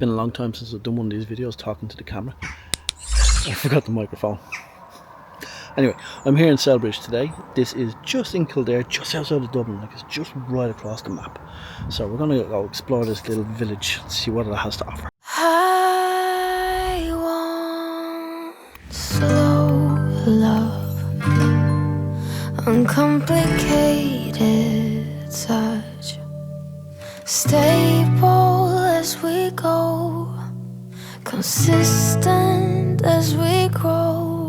been a long time since I've done one of these videos talking to the camera. I forgot the microphone. Anyway, I'm here in Celbridge today. This is just in Kildare, just outside of Dublin, like it's just right across the map. So we're going to go explore this little village and see what it has to offer. I want slow love, uncomplicated touch, stable as we go, consistent as we grow.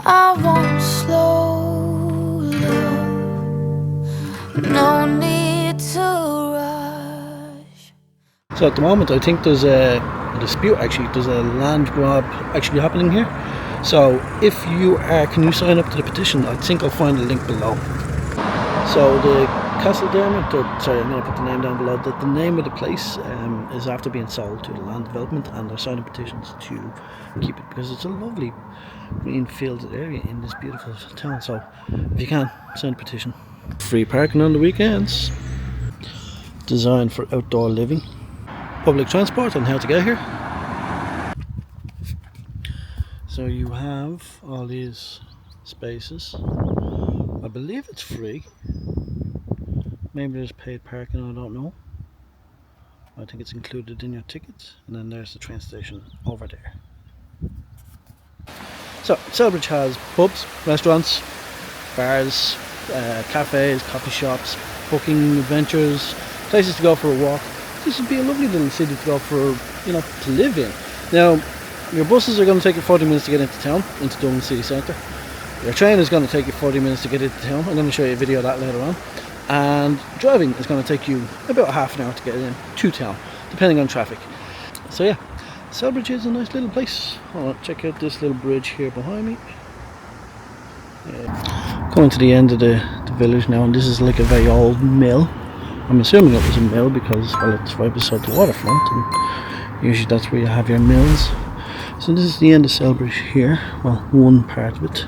I want slow love, no need to rush. So at the moment I think there's a dispute, actually there's a land grab actually happening here. So if you can you sign up to the petition? I think I'll find a link below. So the Castletown, sorry, I'm going to put the name down below. The name of the place is after being sold to the land development, and they're signing petitions to keep it because it's a lovely green fielded area in this beautiful town. So if you can, sign a petition. Free parking on the weekends. Designed for outdoor living. Public transport and how to get here. So you have all these spaces. I believe it's free. Maybe there's paid parking, I don't know. I think it's included in your tickets. And then there's the train station over there. So Celbridge has pubs, restaurants, bars, cafes, coffee shops, booking adventures, places to go for a walk. This would be a lovely little city to go for, you know, to live in. Now, your buses are going to take you 40 minutes to get into town, into Dublin city centre. Your train is going to take you 40 minutes to get into town. I'm going to show you a video of that later on. And driving is going to take you about half an hour to get in to town, depending on traffic. So yeah, Celbridge is a nice little place. Oh, check out this little bridge here behind me. Going to the end of the village now, and this is like a very old mill. I'm assuming it was a mill because, well, it's right beside the waterfront, and usually that's where you have your mills. So this is the end of Celbridge here. Well, one part of it.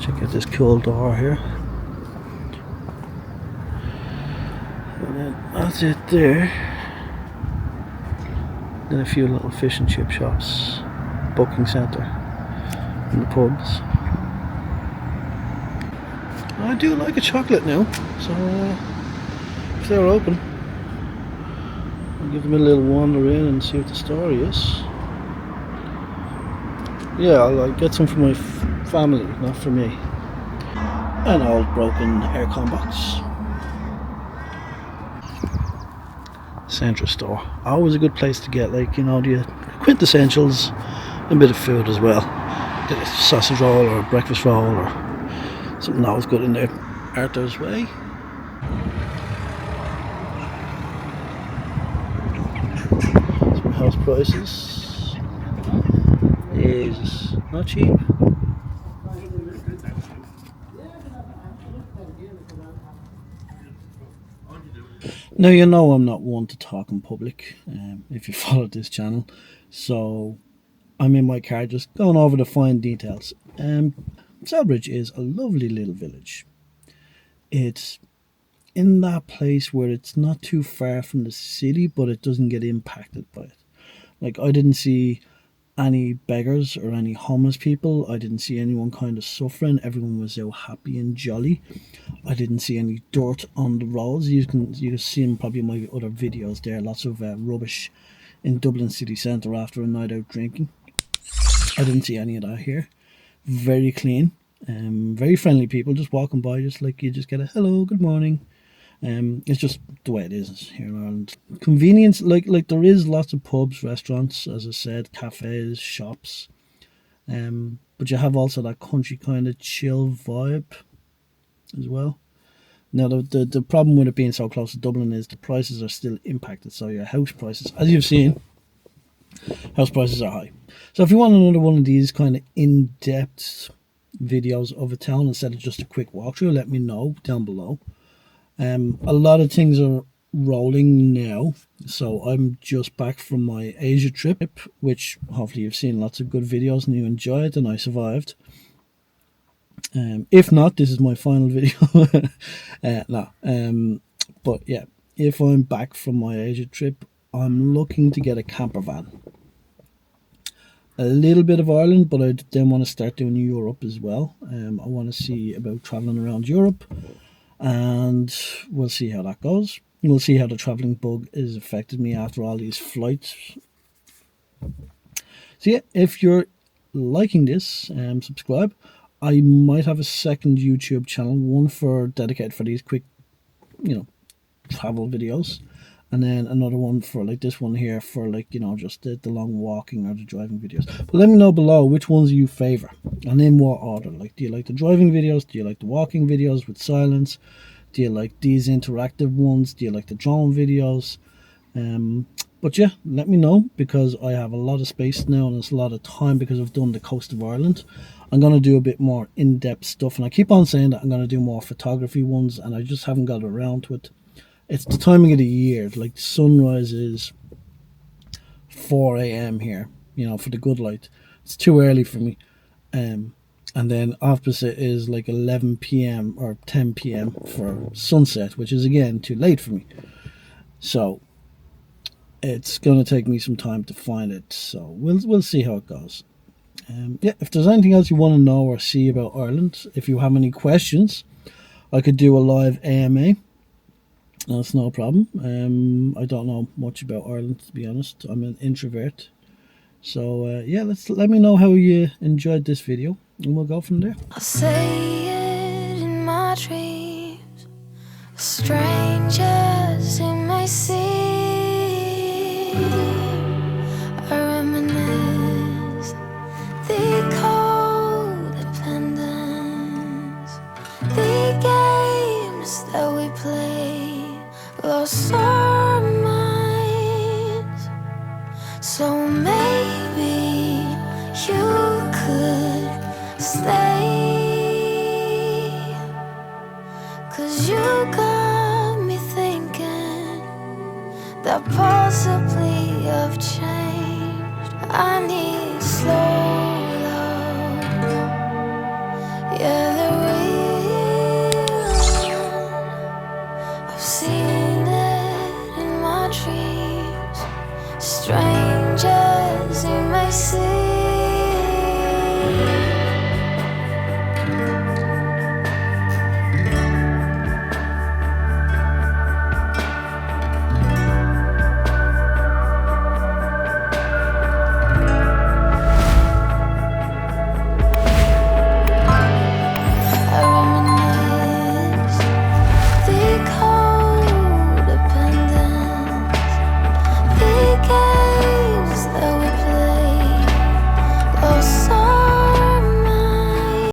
Check out this cool door here. And then that's it there. Then a few little fish and chip shops, booking centre, and the pubs. I do like a chocolate now, so if they're open, I'll give them a little wander in and see what the story is. Yeah, I'll get some for my family, not for me. An old broken aircon box. Central store, always a good place to get, like, you know, the quintessentials, a bit of food as well. Get a sausage roll or a breakfast roll or something always good in there. Arthur's Way. Some house prices is not cheap. Now, you know I'm not one to talk in public, if you follow this channel, so I'm in my car just going over the fine details. Celbridge is a lovely little village. It's in that place where it's not too far from the city, but it doesn't get impacted by it. Like, I didn't see any beggars or any homeless people. I didn't see anyone kind of suffering. Everyone was so happy and jolly. I didn't see any dirt on the roads. You can see in probably my other videos there. Lots of rubbish in Dublin city centre after a night out drinking. I didn't see any of that here. Very clean. Very friendly people just walking by, just like you just get a hello, good morning. It's just the way it is here in Ireland. Convenience, like there is lots of pubs, restaurants, as I said, cafes, shops. But you have also that country kind of chill vibe as well. Now the problem with it being so close to Dublin is the prices are still impacted. So your house prices, as you've seen, house prices are high. So if you want another one of these kind of in-depth videos of a town instead of just a quick walkthrough, let me know down below. A lot of things are rolling now, so I'm just back from my Asia trip, which hopefully you've seen lots of good videos and you enjoy it, and I survived. If not, this is my final video. But yeah, if I'm back from my Asia trip, I'm looking to get a camper van. A little bit of Ireland, but I then want to start doing Europe as well. I want to see about traveling around Europe, and we'll see how that goes. We'll see how the traveling bug has affected me after all these flights. So yeah, if you're liking this, subscribe. I might have a second YouTube channel, one for dedicated for these quick, travel videos, and then another one for like this one here for like just the long walking or the driving videos. But let me know below which ones you favor and in what order. Like, do you like the driving videos? Do you like the walking videos with silence? Do you like these interactive ones? Do you like the drone videos? But yeah, let me know, because I have a lot of space now and it's a lot of time because I've done the coast of Ireland. I'm going to do a bit more in-depth stuff, and I keep on saying that I'm going to do more photography ones, and I just haven't got around to it. It's the timing of the year. Like, sunrise is 4 a.m. here, for the good light. It's too early for me. And then opposite is like 11 p.m. or 10 p.m. for sunset, which is again too late for me. So it's going to take me some time to find it. So we'll see how it goes. Yeah, if there's anything else you want to know or see about Ireland, if you have any questions, I could do a live AMA. That's no problem. I don't know much about Ireland, to be honest. I'm an introvert. So yeah, let me know how you enjoyed this video, and we'll go from there. I'll say it in my dreams, strangers in my seem. I reminisce the cold attendance, the games that we played, lost our minds. So maybe you could stay, 'cause you got me thinking that possibly I've changed. I need slow love, yeah, the real one. I've seen it in my dreams, strange.